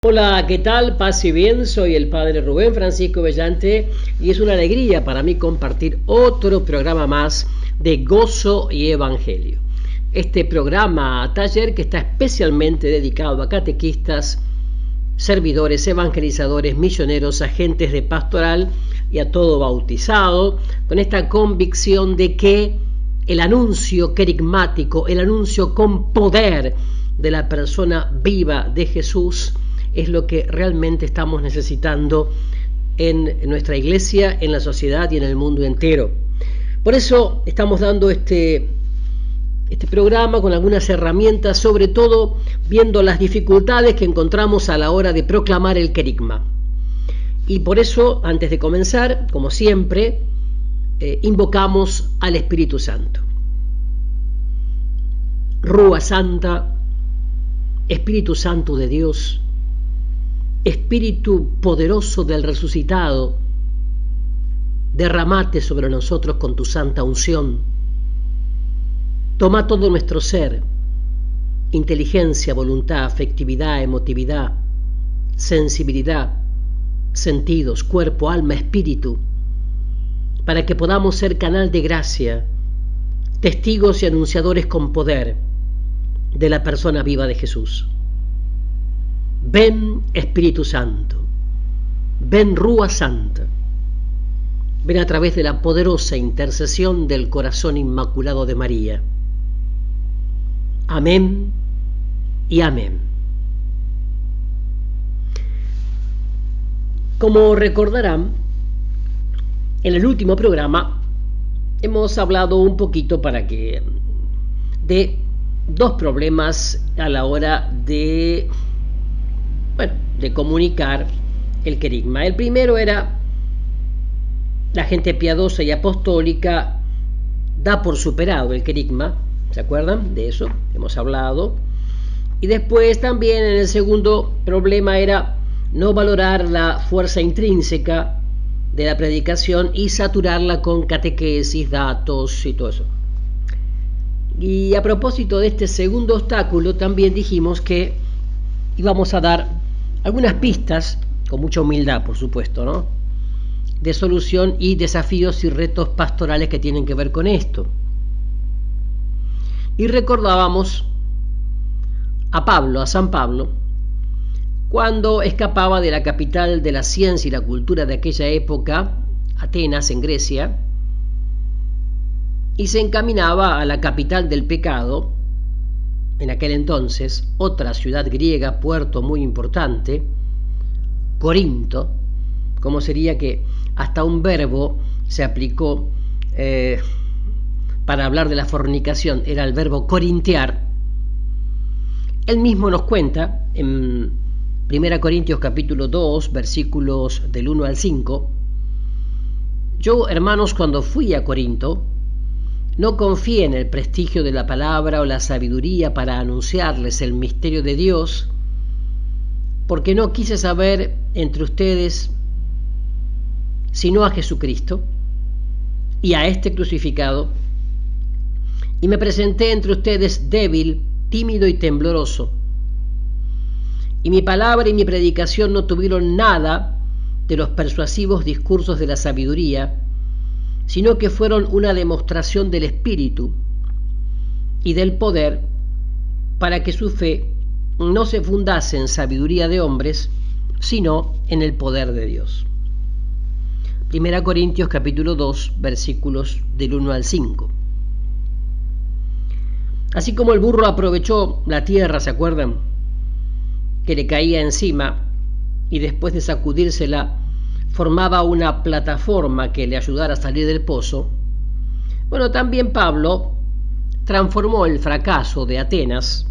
Hola, ¿qué tal? Paz y bien, soy el Padre Rubén Francisco Bellante y es una alegría para mí compartir otro programa más de Gozo y Evangelio. Este programa taller que está especialmente dedicado a catequistas, servidores, evangelizadores, misioneros, agentes de pastoral y a todo bautizado, con esta convicción de que el anuncio querigmático, el anuncio con poder de la persona viva de Jesús es lo que realmente estamos necesitando en nuestra iglesia, en la sociedad y en el mundo entero. Por eso estamos dando este programa con algunas herramientas, sobre todo viendo las dificultades que encontramos a la hora de proclamar el querigma. Y por eso, antes de comenzar, como siempre, invocamos al Espíritu Santo. Rúa Santa, Espíritu Santo de Dios, Espíritu poderoso del resucitado, derramate sobre nosotros con tu santa unción. Toma todo nuestro ser, inteligencia, voluntad, afectividad, emotividad, sensibilidad, sentidos, cuerpo, alma, espíritu, para que podamos ser canal de gracia, testigos y anunciadores con poder de la persona viva de Jesús. Ven Espíritu Santo, ven Rúa Santa, ven a través de la poderosa intercesión del corazón inmaculado de María. Amén y amén. Como recordarán, en el último programa hemos hablado un poquito de dos problemas a la hora de comunicar el querigma. El primero era: la gente piadosa y apostólica da por superado el querigma. ¿Se acuerdan de eso? Hemos hablado. Y después también en el segundo problema era no valorar la fuerza intrínseca de la predicación y saturarla con catequesis, datos y todo eso. Y a propósito de este segundo obstáculo, también dijimos que íbamos a dar algunas pistas, con mucha humildad por supuesto, ¿no?, de solución y desafíos y retos pastorales que tienen que ver con esto. Y recordábamos a San Pablo, cuando escapaba de la capital de la ciencia y la cultura de aquella época, Atenas, en Grecia, y se encaminaba a la capital del pecado, en aquel entonces, otra ciudad griega, puerto muy importante, Corinto, como sería que hasta un verbo se aplicó para hablar de la fornicación, era el verbo corintiar. Él mismo nos cuenta en 1 Corintios capítulo 2, versículos del 1 al 5, yo, hermanos, cuando fui a Corinto, no confié en el prestigio de la palabra o la sabiduría para anunciarles el misterio de Dios, porque no quise saber entre ustedes sino a Jesucristo y a este crucificado, y me presenté entre ustedes débil, tímido y tembloroso. Y mi palabra y mi predicación no tuvieron nada de los persuasivos discursos de la sabiduría, sino que fueron una demostración del Espíritu y del poder, para que su fe no se fundase en sabiduría de hombres, sino en el poder de Dios. 1 Corintios capítulo 2, versículos del 1 al 5. Así como el burro aprovechó la tierra, ¿se acuerdan?, que le caía encima, y después de sacudírsela formaba una plataforma que le ayudara a salir del pozo. Bueno, también Pablo transformó el fracaso de Atenas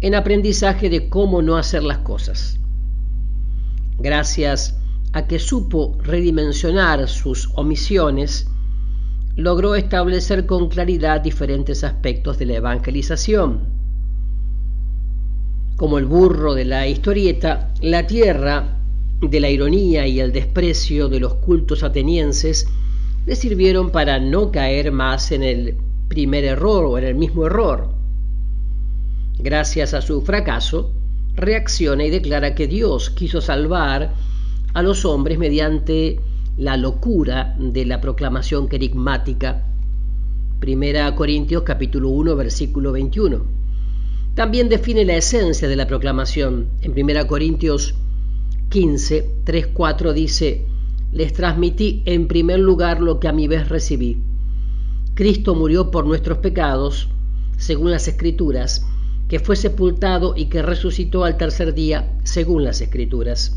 en aprendizaje de cómo no hacer las cosas. Gracias a que supo redimensionar sus omisiones, logró establecer con claridad diferentes aspectos de la evangelización. Como el burro de la historieta, la tierra de la ironía y el desprecio de los cultos atenienses le sirvieron para no caer más en el primer error o en el mismo error. Gracias a su fracaso, reacciona y declara que Dios quiso salvar a los hombres mediante la locura de la proclamación querigmática. 1 Corintios capítulo 1, versículo 21. También define la esencia de la proclamación. En 1 Corintios 15, 3, 4 dice: les transmití en primer lugar lo que a mi vez recibí. Cristo murió por nuestros pecados, según las Escrituras, que fue sepultado y que resucitó al tercer día, según las Escrituras.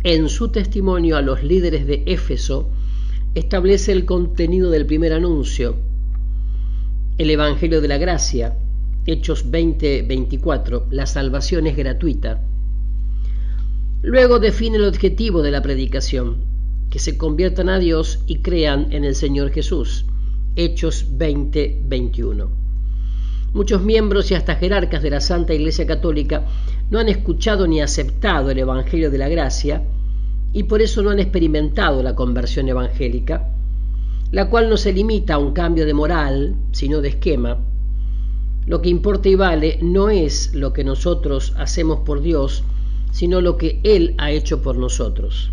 En su testimonio a los líderes de Éfeso, establece el contenido del primer anuncio, el Evangelio de la Gracia, Hechos 20-24, la salvación es gratuita. Luego define el objetivo de la predicación, que se conviertan a Dios y crean en el Señor Jesús, Hechos 20-21. Muchos miembros y hasta jerarcas de la Santa Iglesia Católica no han escuchado ni aceptado el Evangelio de la Gracia y por eso no han experimentado la conversión evangélica, la cual no se limita a un cambio de moral, sino de esquema. Lo que importa y vale no es lo que nosotros hacemos por Dios, sino lo que Él ha hecho por nosotros.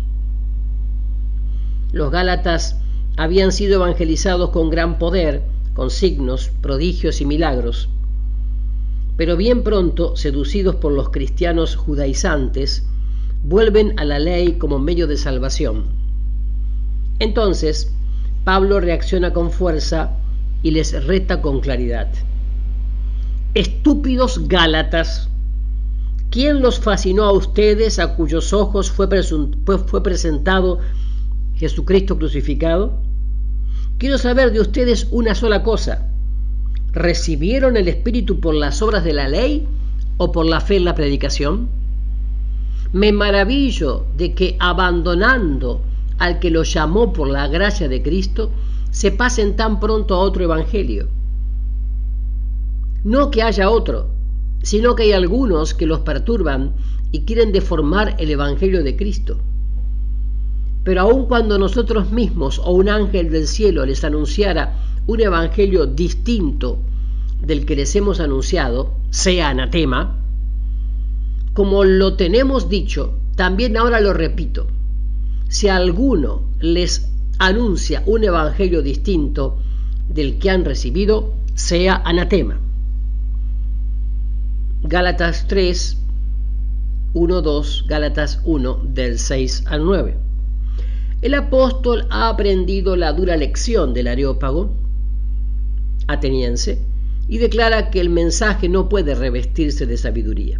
Los Gálatas habían sido evangelizados con gran poder, con signos, prodigios y milagros. Pero bien pronto, seducidos por los cristianos judaizantes, vuelven a la ley como medio de salvación. Entonces, Pablo reacciona con fuerza y les reta con claridad. Estúpidos Gálatas, ¿quién los fascinó a ustedes a cuyos ojos fue presentado Jesucristo crucificado? Quiero saber de ustedes una sola cosa. ¿Recibieron el Espíritu por las obras de la ley o por la fe en la predicación? Me maravillo de que, abandonando al que los llamó por la gracia de Cristo, se pasen tan pronto a otro evangelio. No que haya otro, sino que hay algunos que los perturban y quieren deformar el evangelio de Cristo. Pero aun cuando nosotros mismos o un ángel del cielo les anunciara un evangelio distinto del que les hemos anunciado, sea anatema, como lo tenemos dicho, también ahora lo repito: si alguno les anuncia un evangelio distinto del que han recibido, sea anatema. Gálatas 3, 1, 2, Gálatas 1, del 6 al 9. El apóstol ha aprendido la dura lección del Areópago ateniense y declara que el mensaje no puede revestirse de sabiduría.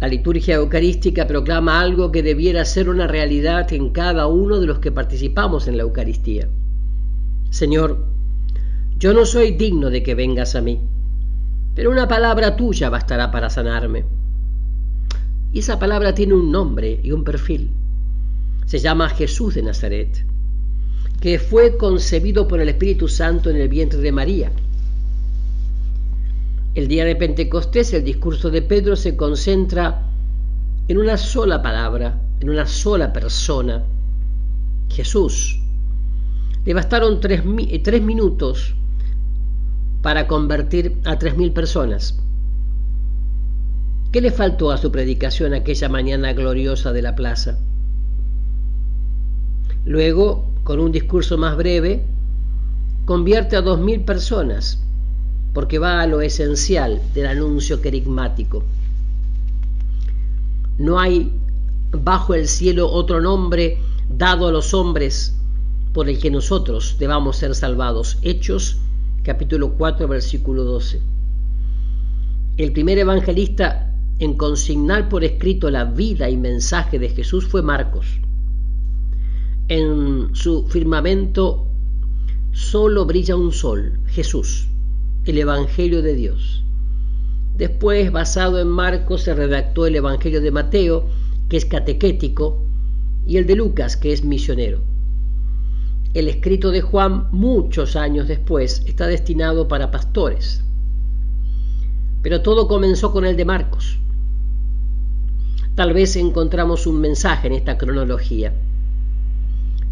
La liturgia eucarística proclama algo que debiera ser una realidad en cada uno de los que participamos en la Eucaristía. Señor, yo no soy digno de que vengas a mí, pero una palabra tuya bastará para sanarme. Y esa palabra tiene un nombre y un perfil. Se llama Jesús de Nazaret, que fue concebido por el Espíritu Santo en el vientre de María. El día de Pentecostés, el discurso de Pedro se concentra en una sola palabra, en una sola persona: Jesús. Le bastaron 3 minutos para convertir a 3.000 personas. ¿Qué le faltó a su predicación aquella mañana gloriosa de la plaza? Luego, con un discurso más breve, convierte a 2.000 personas, porque va a lo esencial del anuncio querigmático. No hay bajo el cielo otro nombre dado a los hombres por el que nosotros debamos ser salvados. Hechos capítulo 4, versículo 12. El primer evangelista en consignar por escrito la vida y mensaje de Jesús fue Marcos. En su firmamento solo brilla un sol: Jesús, el Evangelio de Dios. Después, basado en Marcos, se redactó el Evangelio de Mateo, que es catequético, y el de Lucas, que es misionero. El escrito de Juan, muchos años después, está destinado para pastores. Pero todo comenzó con el de Marcos. Tal vez encontramos un mensaje en esta cronología.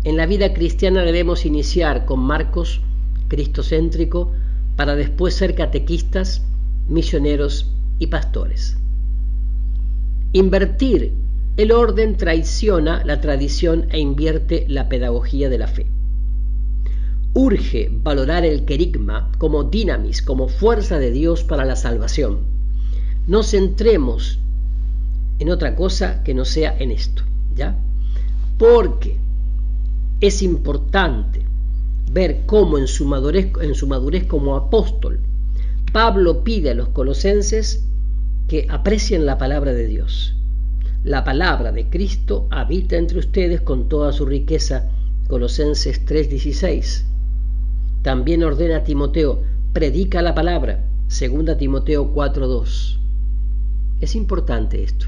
En la vida cristiana debemos iniciar con Marcos, cristocéntrico, para después ser catequistas, misioneros y pastores. Invertir el orden traiciona la tradición e invierte la pedagogía de la fe. Urge valorar el querigma como dinamis, como fuerza de Dios para la salvación. No centremos en otra cosa que no sea en esto, ¿ya? Porque es importante ver cómo en su madurez como apóstol, Pablo pide a los colosenses que aprecien la palabra de Dios. La palabra de Cristo habita entre ustedes con toda su riqueza. Colosenses 3:16. También ordena a Timoteo, predica la palabra. 2 Timoteo 4:2. Es importante esto.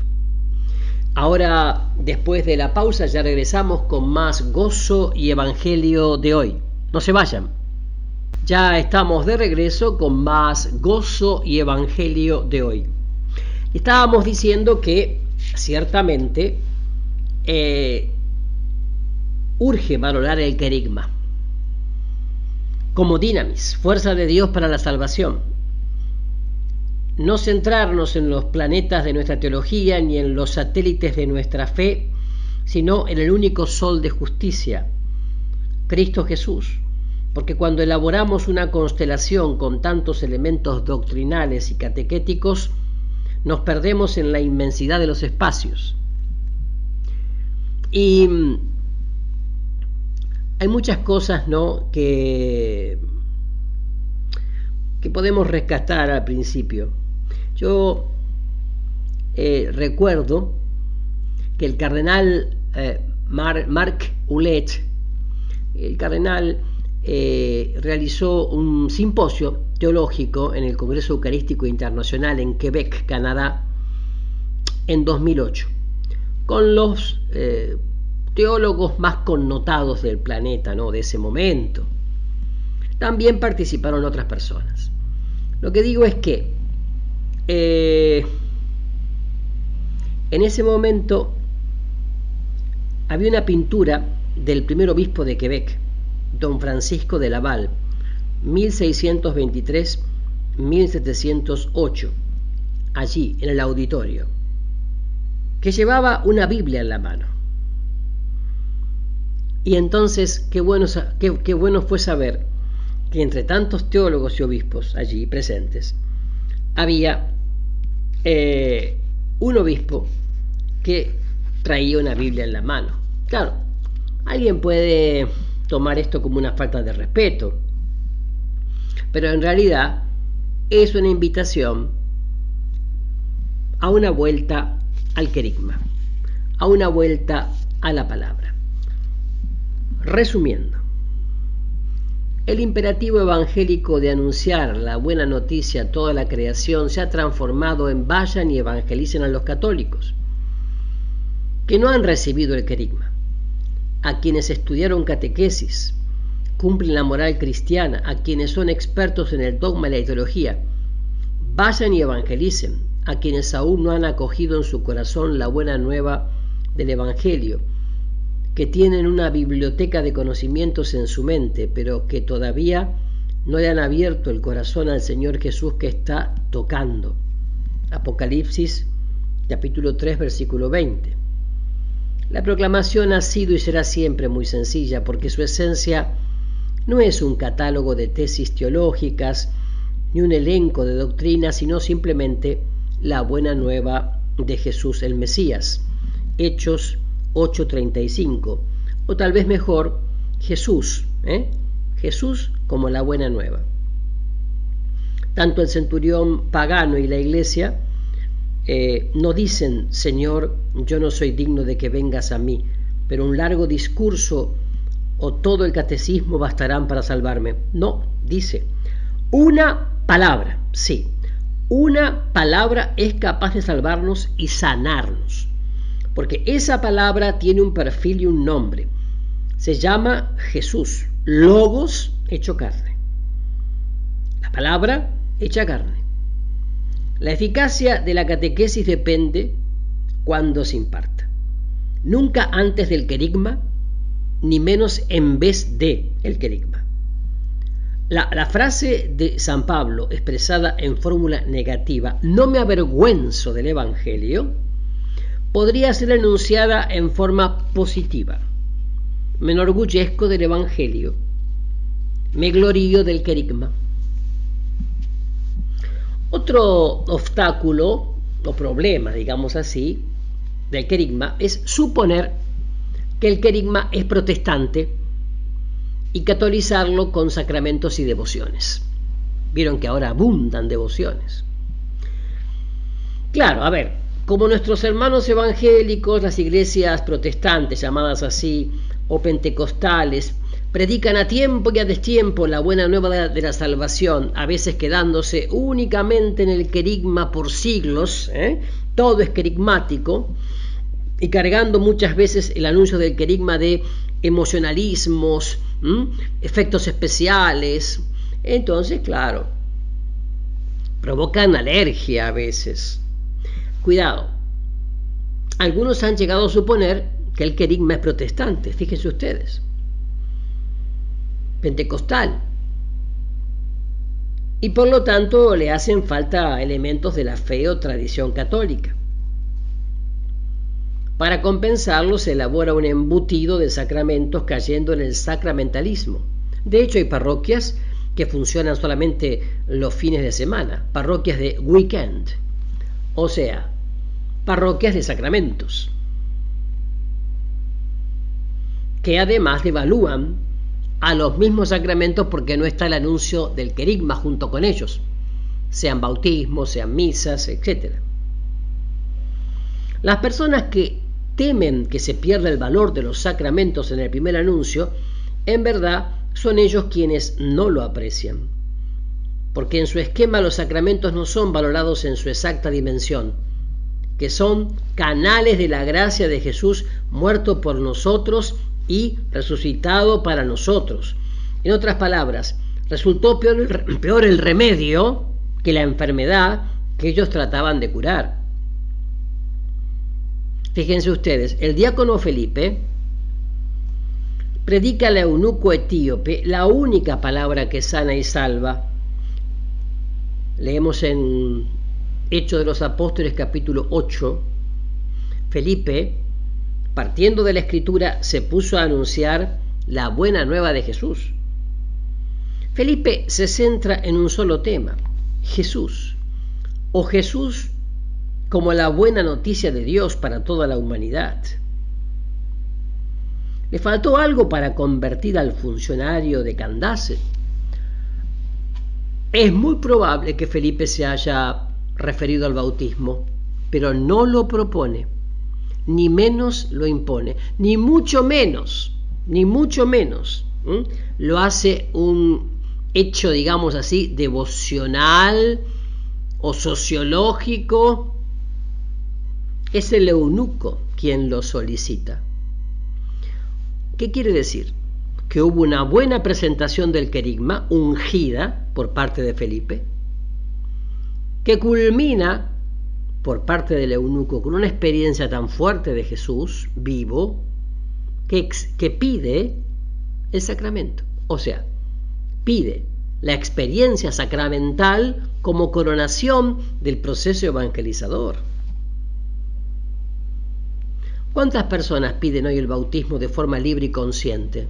Ahora, después de la pausa, ya regresamos con más gozo y evangelio de hoy. No se vayan. Ya estamos de regreso con más gozo y evangelio de hoy. Estábamos diciendo que ciertamente urge valorar el querigma como dinamis, fuerza de Dios para la salvación. No centrarnos en los planetas de nuestra teología ni en los satélites de nuestra fe, sino en el único sol de justicia, Cristo Jesús. Porque cuando elaboramos una constelación con tantos elementos doctrinales y catequéticos, nos perdemos en la inmensidad de los espacios. Y hay muchas cosas, ¿no?, que podemos rescatar al principio. Yo recuerdo que el cardenal Marc Ouellet, el cardenal, realizó un simposio teológico en el Congreso Eucarístico Internacional en Quebec, Canadá, en 2008, con los teólogos más connotados del planeta, ¿no?, de ese momento. También participaron otras personas. Lo que digo es que en ese momento había una pintura del primer obispo de Quebec, don Francisco de Laval, 1623-1708, allí en el auditorio, que llevaba una Biblia en la mano. Y entonces qué bueno fue saber que entre tantos teólogos y obispos allí presentes había un obispo que traía una Biblia en la mano. Claro, alguien puede tomar esto como una falta de respeto, pero en realidad es una invitación a una vuelta al querigma, a una vuelta a la palabra. Resumiendo, el imperativo evangélico de anunciar la buena noticia a toda la creación se ha transformado en vayan y evangelicen a los católicos que no han recibido el querigma, a quienes estudiaron catequesis, cumplen la moral cristiana, a quienes son expertos en el dogma y la teología. Vayan y evangelicen a quienes aún no han acogido en su corazón la buena nueva del Evangelio, que tienen una biblioteca de conocimientos en su mente, pero que todavía no le han abierto el corazón al Señor Jesús que está tocando. Apocalipsis capítulo 3, versículo 20. La proclamación ha sido y será siempre muy sencilla, porque su esencia no es un catálogo de tesis teológicas ni un elenco de doctrinas, sino simplemente la buena nueva de Jesús el Mesías. Hechos 8:35, o tal vez mejor, Jesús, Jesús como la buena nueva. Tanto el centurión pagano y la iglesia no dicen, Señor, yo no soy digno de que vengas a mí, pero un largo discurso o todo el catecismo bastarán para salvarme. No, dice, una palabra, sí, una palabra es capaz de salvarnos y sanarnos, porque esa palabra tiene un perfil y un nombre. Se llama Jesús, Logos hecho carne. La palabra hecha carne. La eficacia de la catequesis depende cuando se imparta. Nunca antes del querigma, ni menos en vez de el querigma. La frase de San Pablo expresada en fórmula negativa, no me avergüenzo del Evangelio, podría ser enunciada en forma positiva. Me enorgullezco del Evangelio, me glorío del querigma. Otro obstáculo o problema, digamos así, del querigma es suponer que el querigma es protestante y catolizarlo con sacramentos y devociones. Vieron que ahora abundan devociones. Claro, a ver, como nuestros hermanos evangélicos, las iglesias protestantes, llamadas así, o pentecostales, predican a tiempo y a destiempo la buena nueva de la salvación, a veces quedándose únicamente en el querigma por siglos, todo es querigmático, y cargando muchas veces el anuncio del querigma de emocionalismos, efectos especiales. Entonces, claro, provocan alergia a veces. Cuidado, algunos han llegado a suponer que el querigma es protestante, fíjense ustedes, pentecostal, y por lo tanto le hacen falta elementos de la fe o tradición católica. Para compensarlo se elabora un embutido de sacramentos cayendo en el sacramentalismo. De hecho, hay parroquias que funcionan solamente los fines de semana, parroquias de weekend, o sea, parroquias de sacramentos, que además devalúan a los mismos sacramentos porque no está el anuncio del querigma junto con ellos, sean bautismos, sean misas, etc. Las personas que temen que se pierda el valor de los sacramentos en el primer anuncio, en verdad son ellos quienes no lo aprecian, porque en su esquema los sacramentos no son valorados en su exacta dimensión, que son canales de la gracia de Jesús muerto por nosotros y resucitado para nosotros. En otras palabras, resultó peor el remedio que la enfermedad que ellos trataban de curar. Fíjense ustedes, el diácono Felipe predica al eunuco etíope la única palabra que sana y salva. Leemos en Hechos de los Apóstoles capítulo 8, Felipe, partiendo de la Escritura, se puso a anunciar la buena nueva de Jesús. Felipe se centra en un solo tema, Jesús, o Jesús como la buena noticia de Dios para toda la humanidad. ¿Le faltó algo para convertir al funcionario de Candace? Es muy probable que Felipe se haya referido al bautismo, pero no lo propone, ni menos lo impone, ni mucho menos, lo hace un hecho, digamos así, devocional o sociológico. Es el eunuco quien lo solicita. ¿Qué quiere decir? Que hubo una buena presentación del querigma, ungida por parte de Felipe, que culmina por parte del eunuco con una experiencia tan fuerte de Jesús vivo que pide el sacramento. O sea, pide la experiencia sacramental como coronación del proceso evangelizador. ¿Cuántas personas piden hoy el bautismo de forma libre y consciente?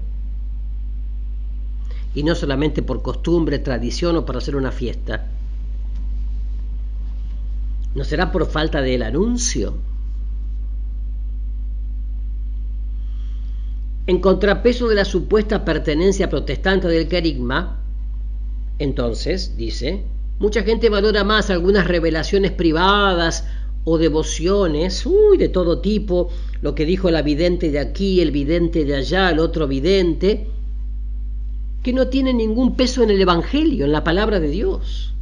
Y no solamente por costumbre, tradición o para hacer una fiesta. ¿No será por falta del anuncio? En contrapeso de la supuesta pertenencia protestante del querigma, entonces, dice, mucha gente valora más algunas revelaciones privadas o devociones, de todo tipo, lo que dijo la vidente de aquí, el vidente de allá, el otro vidente, que no tiene ningún peso en el Evangelio, en la palabra de Dios.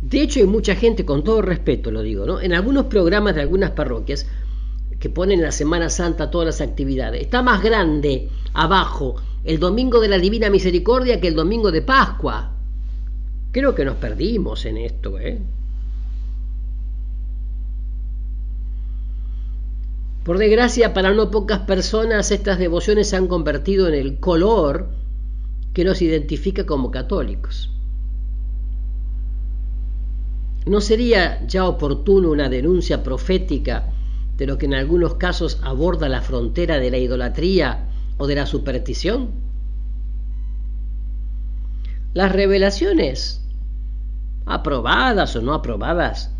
De hecho, hay mucha gente, con todo respeto lo digo, ¿no? En algunos programas de algunas parroquias que ponen en la Semana Santa todas las actividades, está más grande abajo el Domingo de la Divina Misericordia que el Domingo de Pascua. Creo que nos perdimos en esto, Por desgracia, para no pocas personas, estas devociones se han convertido en el color que nos identifica como católicos. ¿No sería ya oportuno una denuncia profética de lo que en algunos casos aborda la frontera de la idolatría o de la superstición? Las revelaciones, aprobadas o no aprobadas,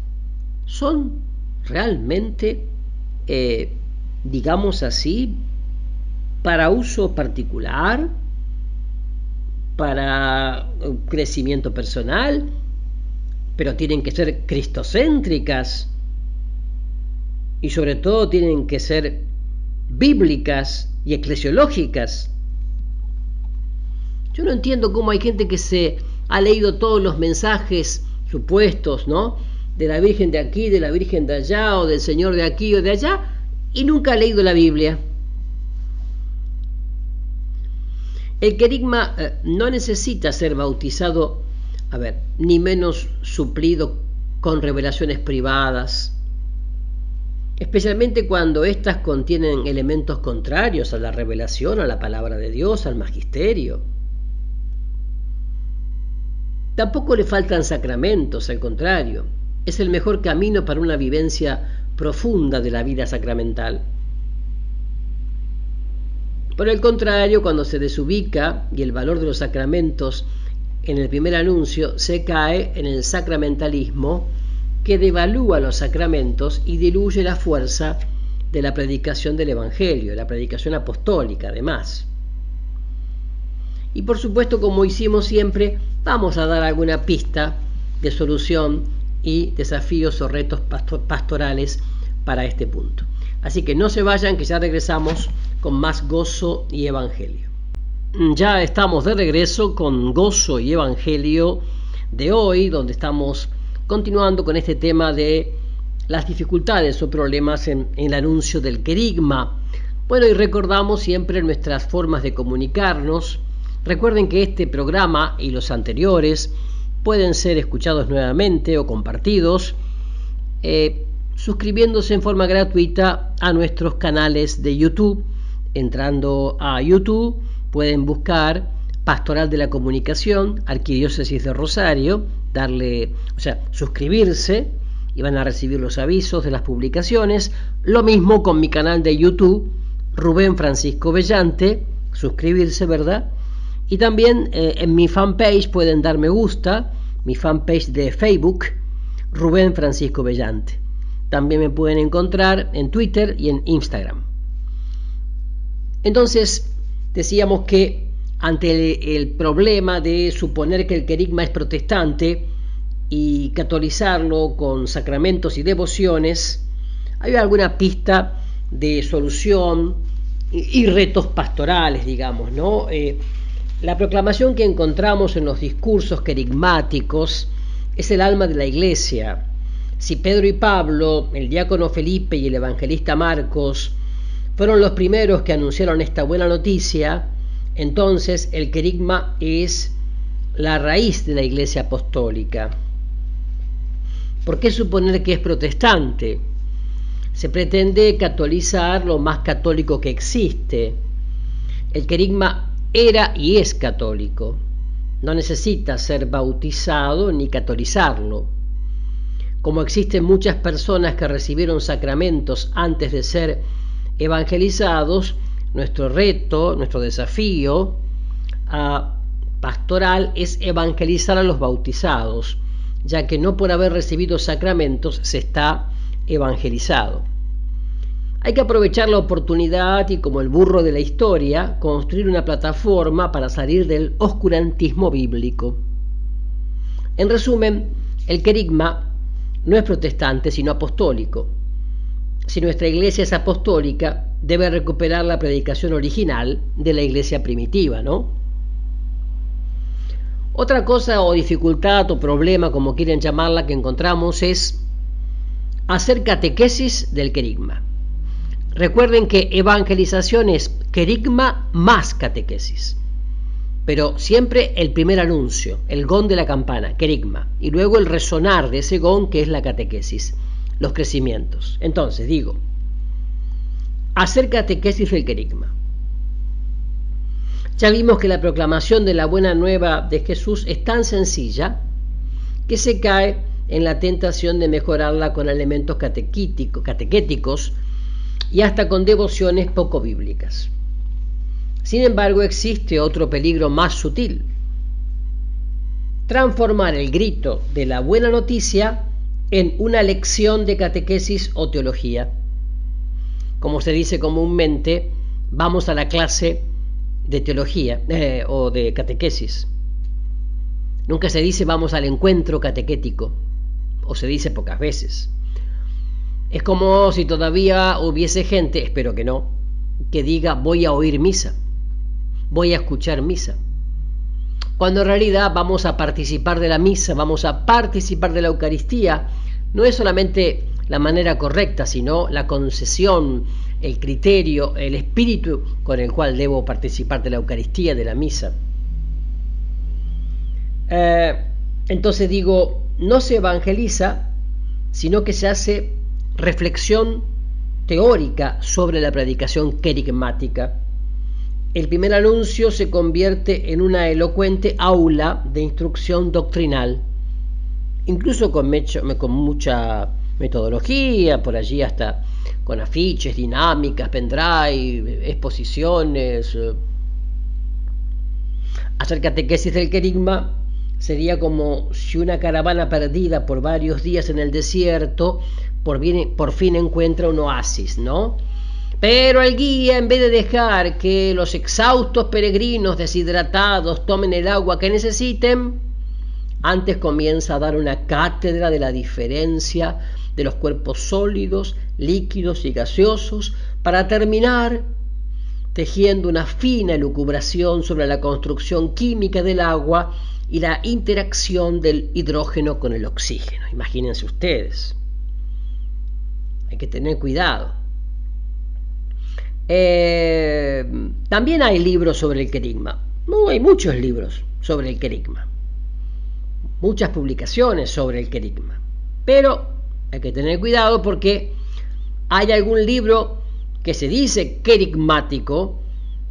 son realmente, digamos así, para uso particular, para crecimiento personal, pero tienen que ser cristocéntricas y sobre todo tienen que ser bíblicas y eclesiológicas. Yo no entiendo cómo hay gente que se ha leído todos los mensajes supuestos, ¿no?, de la Virgen de aquí, de la Virgen de allá, o del Señor de aquí o de allá, y nunca ha leído la Biblia. El querigma no necesita ser bautizado, ni menos suplido con revelaciones privadas, especialmente cuando éstas contienen elementos contrarios a la revelación, a la palabra de Dios, al magisterio. Tampoco le faltan sacramentos, al contrario, es el mejor camino para una vivencia profunda de la vida sacramental. Por el contrario, cuando se desubica y el valor de los sacramentos en el primer anuncio, se cae en el sacramentalismo que devalúa los sacramentos y diluye la fuerza de la predicación del Evangelio, la predicación apostólica además. Y por supuesto, como hicimos siempre, vamos a dar alguna pista de solución y desafíos o retos pastorales para este punto. Así que no se vayan, que ya regresamos con más Gozo y Evangelio. Ya estamos de regreso con Gozo y Evangelio de hoy, donde estamos continuando con este tema de las dificultades o problemas en el anuncio del querigma. Bueno, y recordamos siempre nuestras formas de comunicarnos. Recuerden que este programa y los anteriores pueden ser escuchados nuevamente o compartidos suscribiéndose en forma gratuita a nuestros canales de YouTube. Entrando a YouTube pueden buscar Pastoral de la Comunicación, Arquidiócesis de Rosario, suscribirse y van a recibir los avisos de las publicaciones. Lo mismo con mi canal de YouTube, Rubén Francisco Bellante, suscribirse, ¿verdad? Y también en mi fanpage pueden dar me gusta, mi fanpage de Facebook, Rubén Francisco Bellante. También me pueden encontrar en Twitter y en Instagram. Entonces, decíamos que ante el problema de suponer que el querigma es protestante y catolizarlo con sacramentos y devociones, hay alguna pista de solución y retos pastorales, digamos, ¿no? La proclamación que encontramos en los discursos querigmáticos es el alma de la Iglesia. Si Pedro y Pablo, el diácono Felipe y el evangelista Marcos fueron los primeros que anunciaron esta buena noticia, entonces el querigma es la raíz de la Iglesia apostólica. ¿Por qué suponer que es protestante? Se pretende catolizar lo más católico que existe. El querigma era y es católico. No necesita ser bautizado ni catolizarlo. Como existen muchas personas que recibieron sacramentos antes de ser evangelizados, nuestro reto, nuestro desafío pastoral es evangelizar a los bautizados, ya que no por haber recibido sacramentos se está evangelizado. Hay que aprovechar la oportunidad y, como el burro de la historia, construir una plataforma para salir del oscurantismo bíblico. En resumen, el querigma no es protestante, sino apostólico. Si nuestra iglesia es apostólica, debe recuperar la predicación original de la iglesia primitiva, ¿no? Otra cosa o dificultad o problema, como quieren llamarla, que encontramos es hacer catequesis del querigma. Recuerden que evangelización es querigma más catequesis, pero siempre el primer anuncio, el gong de la campana, querigma, y luego el resonar de ese gong, que es la catequesis, los crecimientos. Entonces, digo, Hacer catequesis del querigma. Ya vimos que la proclamación de la buena nueva de Jesús es tan sencilla que se cae en la tentación de mejorarla con elementos catequéticos y hasta con devociones poco bíblicas. Sin embargo, existe otro peligro más sutil: transformar el grito de la buena noticia en una lección de catequesis o teología. Como se dice comúnmente, vamos a la clase de teología o de catequesis. Nunca se dice vamos al encuentro catequético, o se dice pocas veces. Es como si todavía hubiese gente, espero que no, que diga voy a oír misa, voy a escuchar misa, cuando en realidad vamos a participar de la misa, vamos a participar de la Eucaristía. No es solamente la manera correcta, sino la concesión, el criterio, el espíritu con el cual debo participar de la Eucaristía, de la misa. Entonces digo, no se evangeliza, sino que se hace reflexión teórica sobre la predicación querigmática. El primer anuncio se convierte en una elocuente aula de instrucción doctrinal, incluso con mucha metodología, por allí hasta con afiches, dinámicas, pendrive, exposiciones. Hacer catequesis del querigma sería como si una caravana perdida por varios días en el desierto por fin encuentra un oasis, ¿no? Pero el guía, en vez de dejar que los exhaustos peregrinos deshidratados tomen el agua que necesiten, antes comienza a dar una cátedra de la diferencia de los cuerpos sólidos, líquidos y gaseosos, para terminar tejiendo una fina elucubración sobre la construcción química del agua y la interacción del hidrógeno con el oxígeno. Imagínense ustedes. Hay que tener cuidado. También hay libros sobre el querigma. No, hay muchos libros sobre el querigma, muchas publicaciones sobre el querigma, pero hay que tener cuidado porque hay algún libro que se dice querigmático,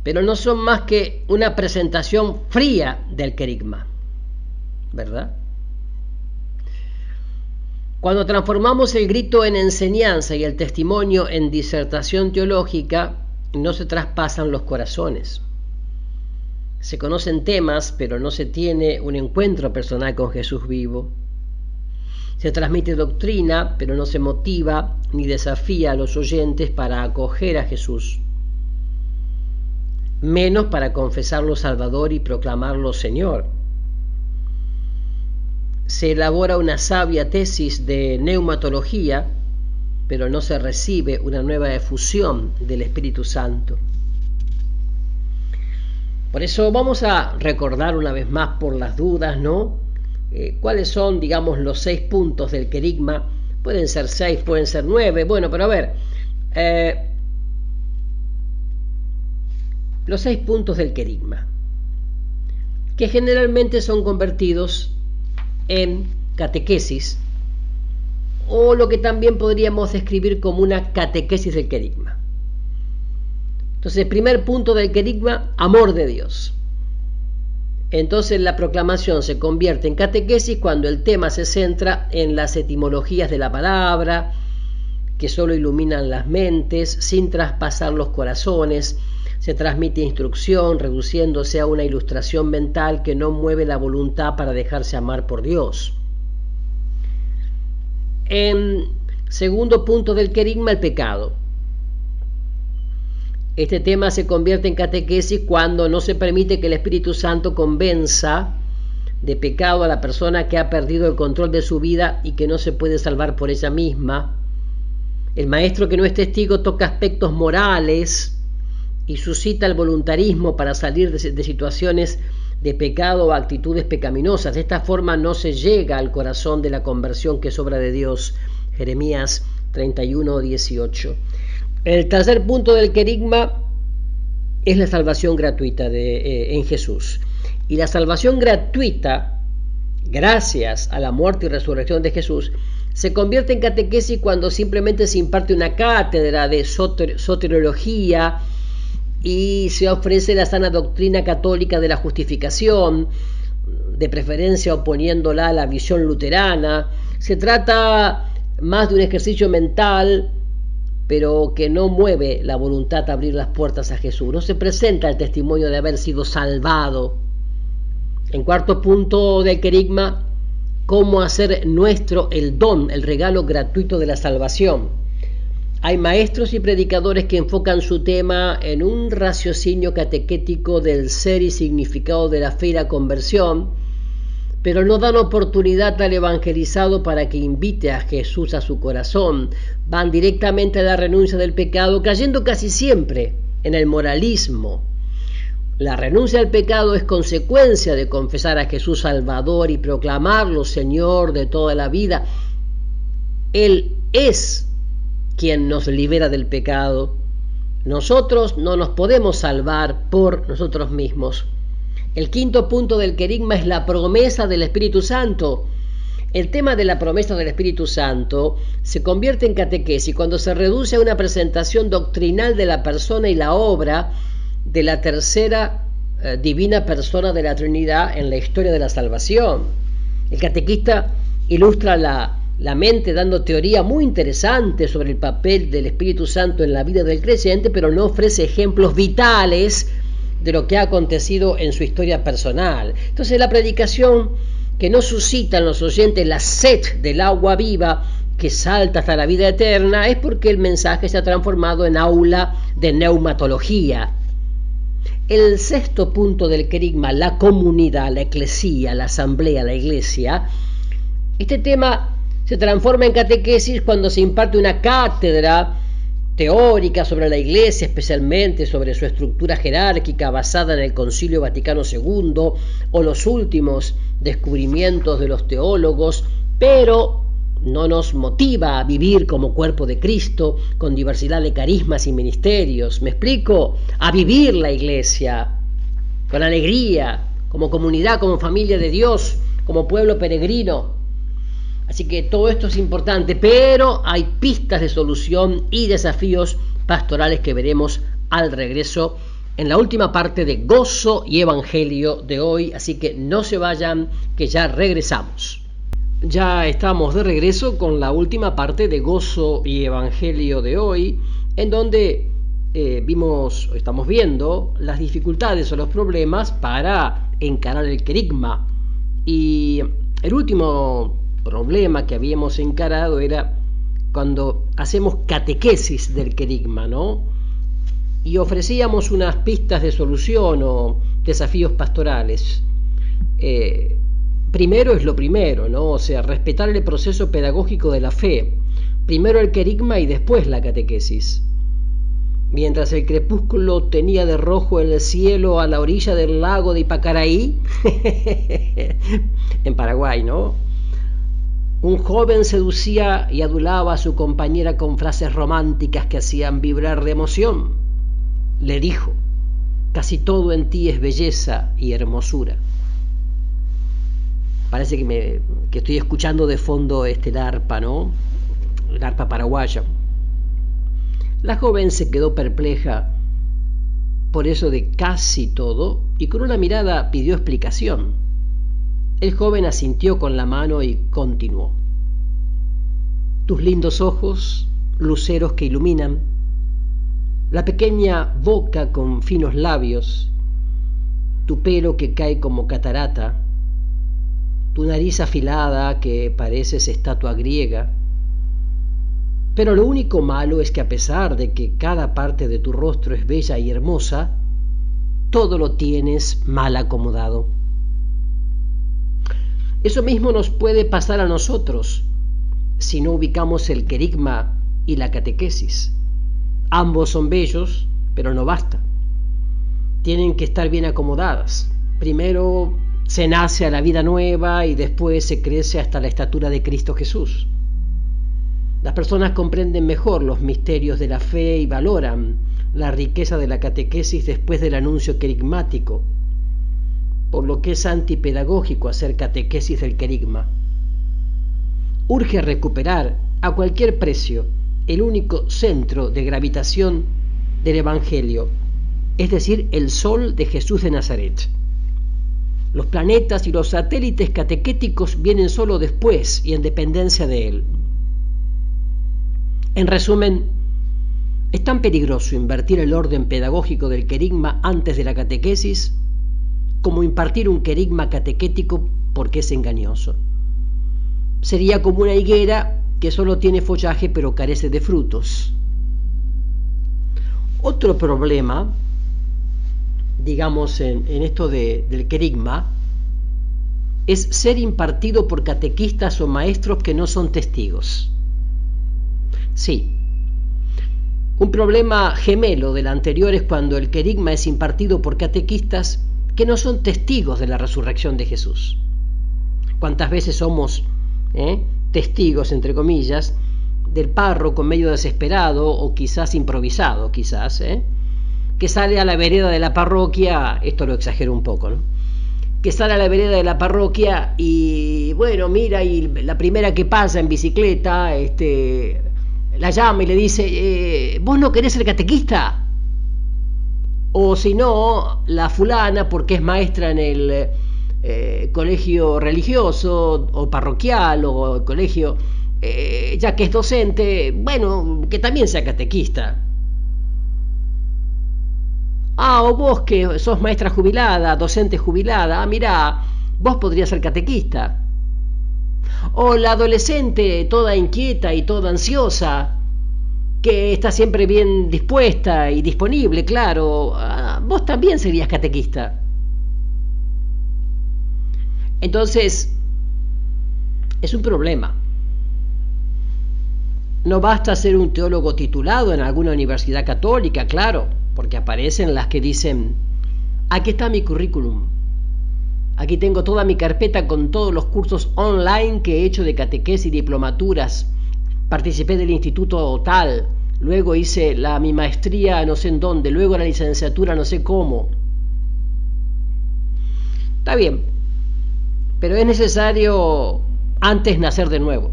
pero no son más que una presentación fría del querigma, ¿verdad? Cuando transformamos el grito en enseñanza y el testimonio en disertación teológica, no se traspasan los corazones. Se conocen temas, pero no se tiene un encuentro personal con Jesús vivo. Se transmite doctrina, pero no se motiva ni desafía a los oyentes para acoger a Jesús, menos para confesarlo Salvador y proclamarlo Señor. Se elabora una sabia tesis de neumatología, pero no se recibe una nueva efusión del Espíritu Santo. Por eso vamos a recordar una vez más por las dudas, ¿no? ¿Cuáles son, digamos, los 6 puntos del querigma? Pueden ser 6, pueden ser 9, bueno, pero a ver, los 6 puntos del querigma, que generalmente son convertidos en catequesis, o lo que también podríamos describir como una catequesis del querigma. Entonces, el primer punto del querigma, amor de Dios. Entonces la proclamación se convierte en catequesis cuando el tema se centra en las etimologías de la palabra, que solo iluminan las mentes, sin traspasar los corazones. Se transmite instrucción, reduciéndose a una ilustración mental que no mueve la voluntad para dejarse amar por Dios. En segundo punto del querigma, el pecado. Este tema se convierte en catequesis cuando no se permite que el Espíritu Santo convenza de pecado a la persona que ha perdido el control de su vida y que no se puede salvar por ella misma. El maestro que no es testigo toca aspectos morales y suscita el voluntarismo para salir de situaciones de pecado o actitudes pecaminosas. De esta forma no se llega al corazón de la conversión que es obra de Dios. Jeremías 31:18. El tercer punto del querigma es la salvación gratuita en Jesús. Y la salvación gratuita, gracias a la muerte y resurrección de Jesús, Se convierte en catequesis cuando simplemente se imparte una cátedra de soteriología y se ofrece la sana doctrina católica de la justificación, de preferencia oponiéndola a la visión luterana. Se trata más de un ejercicio mental, pero que no mueve la voluntad a abrir las puertas a Jesús. No se presenta el testimonio de haber sido salvado. En cuarto punto del querigma, cómo hacer nuestro el don, el regalo gratuito de la salvación. Hay maestros y predicadores que enfocan su tema en un raciocinio catequético del ser y significado de la fe y la conversión, pero no dan oportunidad al evangelizado para que invite a Jesús a su corazón. Van directamente a la renuncia del pecado, cayendo casi siempre en el moralismo. La renuncia al pecado es consecuencia de confesar a Jesús Salvador y proclamarlo Señor de toda la vida. Él es quien nos libera del pecado. Nosotros no nos podemos salvar por nosotros mismos. El quinto punto del querigma es la promesa del Espíritu Santo. El tema de la promesa del Espíritu Santo se convierte en catequesis cuando se reduce a una presentación doctrinal de la persona y la obra de la tercera divina persona de la Trinidad en la historia de la salvación. El catequista ilustra la mente dando teoría muy interesante sobre el papel del Espíritu Santo en la vida del creyente, pero no ofrece ejemplos vitales de lo que ha acontecido en su historia personal. Entonces la predicación que no suscita en los oyentes la sed del agua viva que salta hasta la vida eterna es porque el mensaje se ha transformado en aula de neumatología. El sexto punto del querigma, la comunidad, la eclesía, la asamblea, la iglesia. Este tema se transforma en catequesis cuando se imparte una cátedra teórica sobre la iglesia, especialmente sobre su estructura jerárquica basada en el Concilio Vaticano II o los últimos descubrimientos de los teólogos, pero no nos motiva a vivir como cuerpo de Cristo con diversidad de carismas y ministerios. ¿Me explico? A vivir la iglesia con alegría, como comunidad, como familia de Dios, como pueblo peregrino. Así que todo esto es importante, pero hay pistas de solución y desafíos pastorales que veremos al regreso en la última parte de Gozo y Evangelio de hoy. Así que no se vayan, que ya regresamos. Ya estamos de regreso con la última parte de Gozo y Evangelio de hoy, en donde estamos viendo las dificultades o los problemas para encarar el querigma. Y el último problema que habíamos encarado era cuando hacemos catequesis del querigma, ¿no? Y ofrecíamos unas pistas de solución o desafíos pastorales. Primero es lo primero, ¿no? O sea, respetar el proceso pedagógico de la fe. Primero el querigma y después la catequesis. Mientras el crepúsculo tenía de rojo el cielo a la orilla del lago de Ipacaraí, en Paraguay, ¿no? Un joven seducía y adulaba a su compañera con frases románticas que hacían vibrar de emoción. Le dijo: casi todo en ti es belleza y hermosura. Parece que estoy escuchando de fondo la arpa, ¿no? La arpa paraguaya. La joven se quedó perpleja por eso de casi todo y con una mirada pidió explicación. El joven asintió con la mano y continuó: tus lindos ojos, luceros que iluminan, la pequeña boca con finos labios, tu pelo que cae como catarata, tu nariz afilada que pareces estatua griega. Pero lo único malo es que a pesar de que cada parte de tu rostro es bella y hermosa, todo lo tienes mal acomodado. Eso mismo nos puede pasar a nosotros si no ubicamos el querigma y la catequesis. Ambos son bellos, pero no basta. Tienen que estar bien acomodadas. Primero se nace a la vida nueva y después se crece hasta la estatura de Cristo Jesús. Las personas comprenden mejor los misterios de la fe y valoran la riqueza de la catequesis después del anuncio querigmático, por lo que es antipedagógico hacer catequesis del querigma. urge recuperar a cualquier precio el único centro de gravitación del Evangelio, es decir, el sol de Jesús de Nazaret. Los planetas y los satélites catequéticos vienen solo después y en dependencia de él. En resumen, es tan peligroso invertir el orden pedagógico del querigma antes de la catequesis como impartir un querigma catequético porque es engañoso. Sería como una higuera que solo tiene follaje pero carece de frutos. Otro problema, digamos, en esto del querigma, es ser impartido por catequistas o maestros que no son testigos. Sí, un problema gemelo del anterior es cuando el querigma es impartido por catequistas que no son testigos de la resurrección de Jesús. ¿Cuántas veces somos testigos, entre comillas, del párroco medio desesperado o quizás improvisado, que sale a la vereda de la parroquia, esto lo exagero un poco, ¿no? Que sale a la vereda de la parroquia y, bueno, mira, y la primera que pasa en bicicleta, la llama y le dice, ¿vos no querés ser catequista? O si no, la fulana, porque es maestra en el colegio religioso o parroquial o el colegio, ya que es docente, bueno, que también sea catequista. O vos que sos maestra jubilada, docente jubilada, mirá, vos podrías ser catequista. O la adolescente toda inquieta y toda ansiosa, que está siempre bien dispuesta y disponible, claro, vos también serías catequista. Entonces, es un problema. No basta ser un teólogo titulado en alguna universidad católica, claro, porque aparecen las que dicen, aquí está mi currículum, aquí tengo toda mi carpeta con todos los cursos online que he hecho de catequesis y diplomaturas, participé del instituto tal, luego hice mi maestría no sé en dónde, luego la licenciatura no sé cómo. Está bien, pero es necesario antes nacer de nuevo.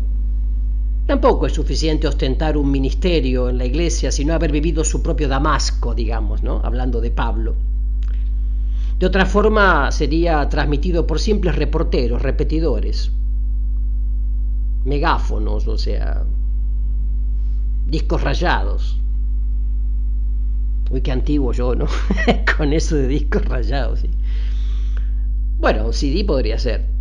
Tampoco es suficiente ostentar un ministerio en la iglesia, sino haber vivido su propio Damasco, digamos, ¿no? Hablando de Pablo. De otra forma, sería transmitido por simples reporteros, repetidores, megáfonos, o sea, discos rayados. Uy, qué antiguo yo, ¿no? Con eso de discos rayados, ¿sí? Bueno, CD podría ser.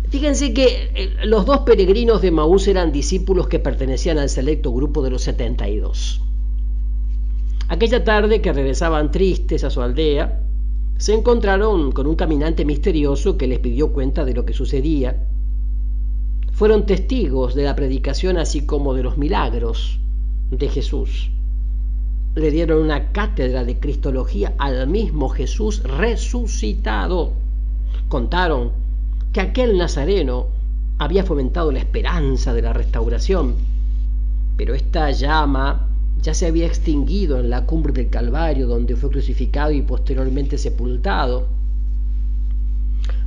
Fíjense que los dos peregrinos de Maús eran discípulos que pertenecían al selecto grupo de los 72. Aquella tarde que regresaban tristes a su aldea, se encontraron con un caminante misterioso que les pidió cuenta de lo que sucedía. Fueron testigos de la predicación así como de los milagros de Jesús. Le dieron una cátedra de cristología al mismo Jesús resucitado. Contaron que aquel nazareno había fomentado la esperanza de la restauración, pero esta llama ya se había extinguido en la cumbre del Calvario, donde fue crucificado y posteriormente sepultado.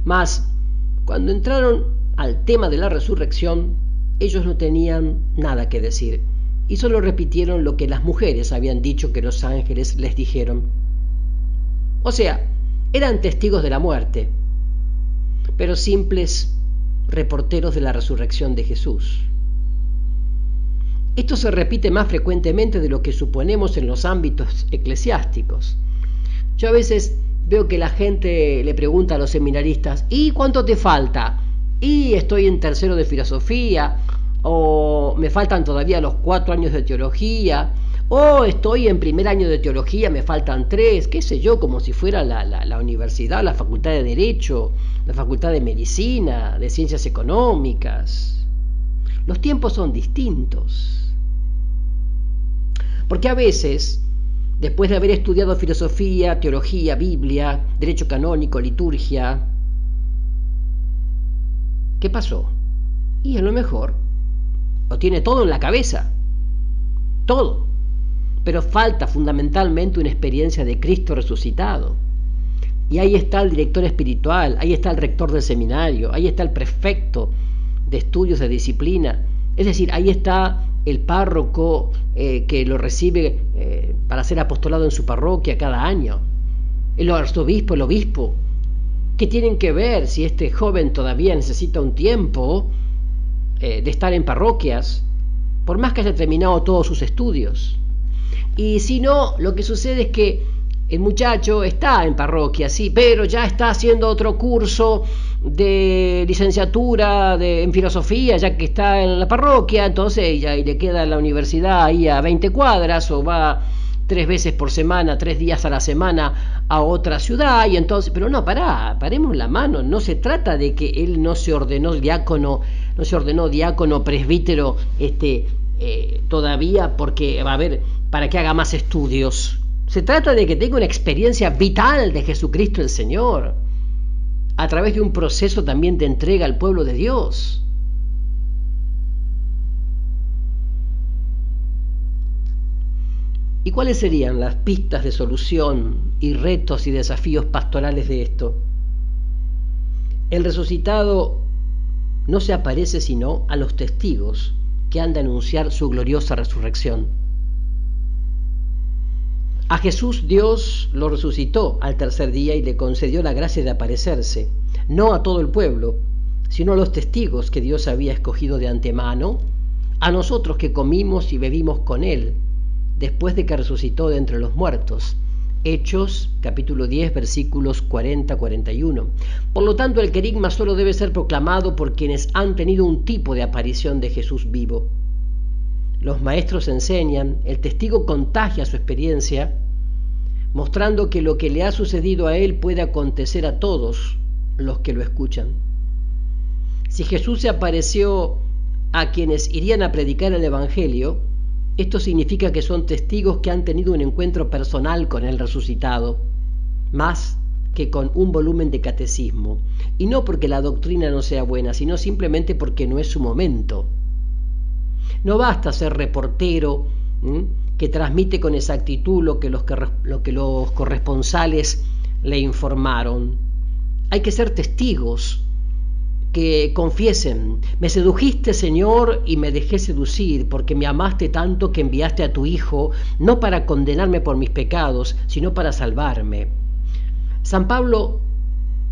Mas, cuando entraron al tema de la resurrección, ellos no tenían nada que decir, y solo repitieron lo que las mujeres habían dicho que los ángeles les dijeron. O sea, eran testigos de la muerte, pero simples reporteros de la resurrección de Jesús. Esto se repite más frecuentemente de lo que suponemos en los ámbitos eclesiásticos. Yo a veces veo que la gente le pregunta a los seminaristas, ¿y cuánto te falta? Y estoy en tercero de filosofía, o me faltan todavía los 4 años de teología, o estoy en primer año de teología, me faltan 3, qué sé yo, como si fuera la universidad, la facultad de Derecho, la facultad de Medicina, de Ciencias Económicas. Los tiempos son distintos. Porque a veces, después de haber estudiado filosofía, teología, Biblia, derecho canónico, liturgia, ¿qué pasó? Y a lo mejor lo tiene todo en la cabeza, todo, pero falta fundamentalmente una experiencia de Cristo resucitado. Y ahí está el director espiritual, ahí está el rector del seminario, ahí está el prefecto de estudios, de disciplina. Es decir, ahí está el párroco que lo recibe para ser apostolado en su parroquia cada año, el arzobispo, el obispo, que tienen que ver si este joven todavía necesita un tiempo de estar en parroquias, por más que haya terminado todos sus estudios. Y si no, lo que sucede es que el muchacho está en parroquia, sí, pero ya está haciendo otro curso de licenciatura en filosofía, ya que está en la parroquia, entonces ya y le queda la universidad ahí a 20 cuadras, o va 3 veces por semana, 3 días a la semana a otra ciudad, y entonces, pero no, paremos la mano, no se trata de que él no se ordenó diácono, presbítero, todavía porque va a haber, para que haga más estudios. Se trata de que tenga una experiencia vital de Jesucristo el Señor, a través de un proceso también de entrega al pueblo de Dios. ¿Y cuáles serían las pistas de solución y retos y desafíos pastorales de esto? El resucitado no se aparece sino a los testigos que han de anunciar su gloriosa resurrección. A Jesús Dios lo resucitó al tercer día y le concedió la gracia de aparecerse, no a todo el pueblo, sino a los testigos que Dios había escogido de antemano, a nosotros que comimos y bebimos con Él, después de que resucitó de entre los muertos. Hechos, capítulo 10, versículos 40-41. Por lo tanto, el querigma solo debe ser proclamado por quienes han tenido un tipo de aparición de Jesús vivo. Los maestros enseñan, el testigo contagia su experiencia, mostrando que lo que le ha sucedido a él puede acontecer a todos los que lo escuchan. Si Jesús se apareció a quienes irían a predicar el Evangelio, esto significa que son testigos que han tenido un encuentro personal con el resucitado, más que con un volumen de catecismo, y no porque la doctrina no sea buena, sino simplemente porque no es su momento. No basta ser reportero que transmite con exactitud lo que los corresponsales le informaron. Hay que ser testigos que confiesen: me sedujiste, Señor, y me dejé seducir, porque me amaste tanto que enviaste a tu Hijo, no para condenarme por mis pecados, sino para salvarme. San Pablo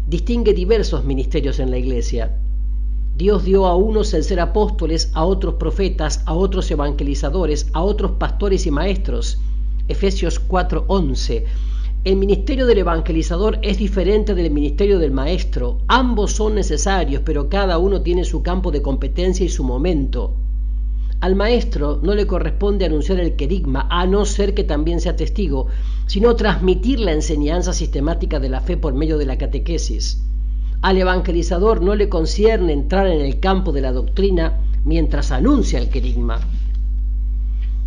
distingue diversos ministerios en la Iglesia. Dios dio a unos el ser apóstoles, a otros profetas, a otros evangelizadores, a otros pastores y maestros. Efesios 4:11. El ministerio del evangelizador es diferente del ministerio del maestro. Ambos son necesarios, pero cada uno tiene su campo de competencia y su momento. Al maestro no le corresponde anunciar el querigma, a no ser que también sea testigo, sino transmitir la enseñanza sistemática de la fe por medio de la catequesis. Al evangelizador no le concierne entrar en el campo de la doctrina mientras anuncia el querigma.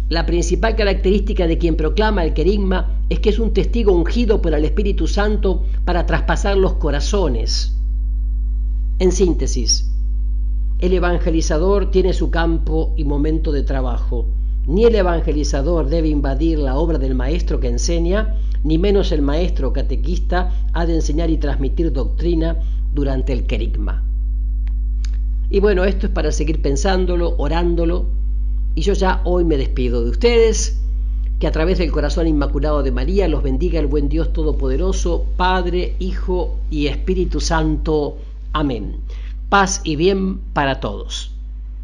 La principal característica de quien proclama el querigma es que es un testigo ungido por el Espíritu Santo para traspasar los corazones. En síntesis, el evangelizador tiene su campo y momento de trabajo. Ni el evangelizador debe invadir la obra del maestro que enseña, ni menos el maestro o catequista ha de enseñar y transmitir doctrina durante el querigma. Y bueno, esto es para seguir pensándolo, orándolo, y yo ya hoy me despido de ustedes. Que a través del corazón inmaculado de María los bendiga el buen Dios Todopoderoso, Padre, Hijo y Espíritu Santo. Amén. Paz y bien para todos.